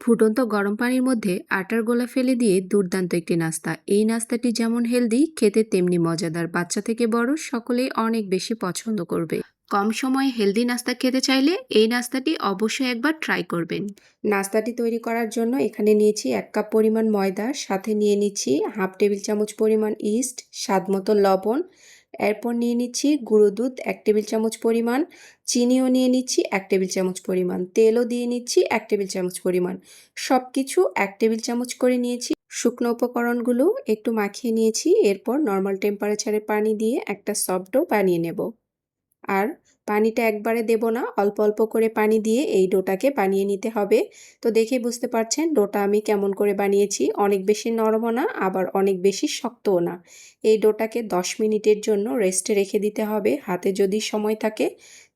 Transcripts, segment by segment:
ফুটন্ত গরম পানির মধ্যে আটার গোলা ফেলে দিয়ে দুর্দান্ত একটি নাস্তা। এই নাস্তাটি যেমন হেলদি, খেতে তেমনি মজাদার। বাচ্চা থেকে বড় সকলেই অনেক বেশি পছন্দ করবে। কম সময়ে হেলদি নাস্তা খেতে চাইলে এই নাস্তাটি অবশ্যই একবার ট্রাই করবেন। নাস্তাটি তৈরি করার জন্য এখানে নিয়েছি 1 কাপ পরিমাণ ময়দা, সাথে নিয়ে নিচ্ছি হাফ টেবিল চামচ পরিমাণ ইস্ট, স্বাদ মতো লবণ। এরপর নিয়ে নিচ্ছি গুঁড়ো দুধ 1 টেবিল চামচ পরিমাণ, চিনিও নিয়ে নিচ্ছি 1 টেবিল চামচ পরিমাণ, তেলও দিয়ে নিচ্ছি 1 টেবিল চামচ পরিমাণ। সব কিছু 1 টেবিল চামচ করে নিয়েছি। শুকনো উপকরণগুলো একটু মাখিয়ে নিয়েছি। এরপর নর্মাল টেম্পারেচারে পানি দিয়ে একটা সফট ডো বানিয়ে নেব। আর পানিটা একবারে দেব না, অল্প অল্প করে পানি দিয়ে এই ডোটাকে বানিয়ে নিতে হবে। তো দেখে বুঝতে পারছেন ডোটা আমি কেমন করে বানিয়েছি। অনেক বেশি নরমও না, আবার অনেক বেশি শক্তও না। এই ডোটাকে 10 মিনিটের জন্য রেস্টে রেখে দিতে হবে। হাতে যদি সময় থাকে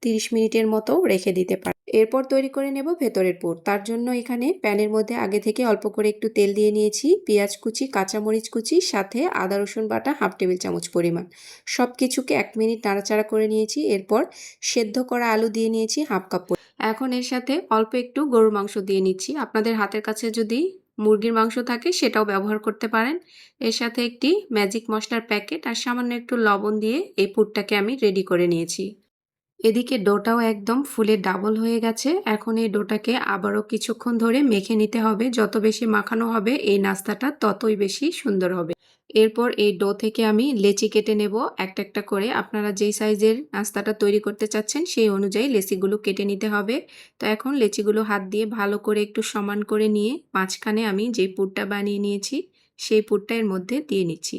30 মিনিটের মতো রেখে দিতে পারেন। এরপর তৈরি করে নেব ভেতরের পুর। তার জন্য এখানে প্যানের মধ্যে আগে থেকে অল্প করে একটু তেল দিয়ে নিয়েছি। পেঁয়াজ কুচি, কাঁচামরিচ কুচি, সাথে আদা রসুন বাটা হাফ টেবিল চামচ পরিমাণ। সব কিছুকে 1 মিনিট নাড়াচাড়া করে নিয়েছি। এরপর সেদ্ধ করা আলু দিয়ে নিয়েছি হাফ কাপ। এখন এর সাথে অল্প একটু গরুর মাংস দিয়ে নিচ্ছি। আপনাদের হাতের কাছে যদি মুরগির মাংস থাকে সেটাও ব্যবহার করতে পারেন। এর সাথে একটি ম্যাজিক মশলার প্যাকেট আর সামান্য একটু লবণ দিয়ে এই পুরটাকে আমি রেডি করে নিয়েছি। এদিকে ডোটাও একদম ফুলে ডাবল হয়ে গেছে। এখন এই ডোটাকে আবারও কিছুক্ষণ ধরে মেখে নিতে হবে। যত বেশি মাখানো হবে এই নাস্তাটা ততই বেশি সুন্দর হবে। এরপর এই ডো থেকে আমি লেচি কেটে নেব একটা একটা করে। আপনারা যেই সাইজের নাস্তাটা তৈরি করতে চাচ্ছেন সেই অনুযায়ী লেচিগুলো কেটে নিতে হবে। তো এখন লেচিগুলো হাত দিয়ে ভালো করে একটু সমান করে নিয়ে মাঝখানে আমি যেই পুরটা বানিয়ে নিয়েছি সেই পুরটা এর মধ্যে দিয়ে নিচ্ছি।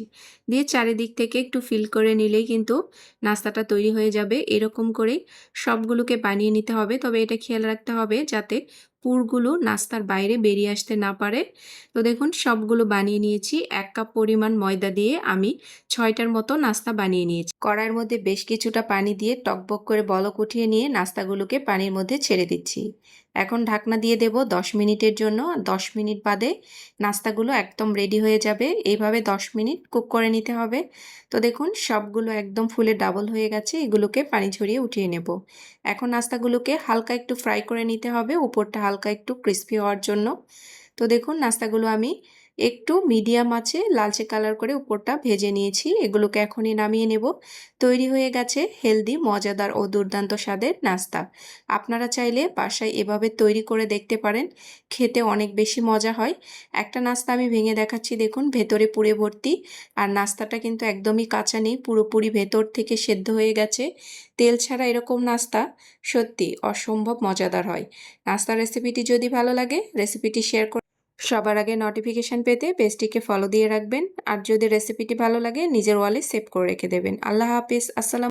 দিয়ে চারিদিক থেকে একটু ফিল করে নিলেই কিন্তু নাস্তাটা তৈরি হয়ে যাবে। এরকম করে সবগুলোকে বানিয়ে নিতে হবে। তবে এটা খেয়াল রাখতে হবে যাতে পুরগুলো নাস্তার বাইরে বেরিয়ে আসতে না পারে। তো দেখুন সবগুলো বানিয়ে নিয়েছি। 1 কাপ পরিমাণ ময়দা দিয়ে আমি 6টার মতো নাস্তা বানিয়ে নিয়েছি। কড়াইয়ের মধ্যে বেশ কিছুটা পানি দিয়ে টকবক করে বলক উঠিয়ে নিয়ে নাস্তাগুলোকে পানির মধ্যে ছেড়ে দিচ্ছি। এখন ঢাকনা দিয়ে দেব 10 মিনিটের জন্য। 10 মিনিট বাদে নাস্তাগুলো একদম রেডি হয়ে যাবে। এইভাবে 10 মিনিট কুক করে নিতে হবে। তো দেখুন সবগুলো একদম ফুলে ডাবল হয়ে গেছে। এগুলোকে পানি ঝরিয়ে উঠিয়ে নেব। এখন নাস্তাগুলোকে হালকা একটু ফ্রাই করে নিতে হবে, উপরটা হালকা একটু ক্রিস্পি হওয়ার জন্য। তো দেখুন নাস্তাগুলো আমি একটু মিডিয়াম আঁচে লালচে কালার করে উপরটা ভেজে নিয়েছি। এগুলোকে এখনই নামিয়ে নেব। তৈরি হয়ে গেছে হেলদি, মজাদার ও দুর্দান্ত স্বাদের নাস্তা। আপনারা চাইলে বাসায় এভাবে তৈরি করে দেখতে পারেন। খেতে অনেক বেশি মজা হয়। একটা নাস্তা আমি ভেঙে দেখাচ্ছি, দেখুন ভেতরে পুরে ভর্তি। আর নাস্তাটা কিন্তু একদমই কাঁচা নেই, পুরোপুরি ভেতর থেকে সেদ্ধ হয়ে গেছে। তেল ছাড়া এরকম নাস্তা সত্যি অসম্ভব মজাদার হয়। নাস্তার রেসিপিটি যদি ভালো লাগে রেসিপিটি শেয়ার করে সবার আগে নোটিফিকেশন পেতে পেজটিকে ফলো দিয়ে রাখবেন। আর যদি রেসিপিটি ভালো লাগে নিজের ওয়ালে সেভ করে রেখে দেবেন। আল্লাহ হাফেজ। আসসালাম।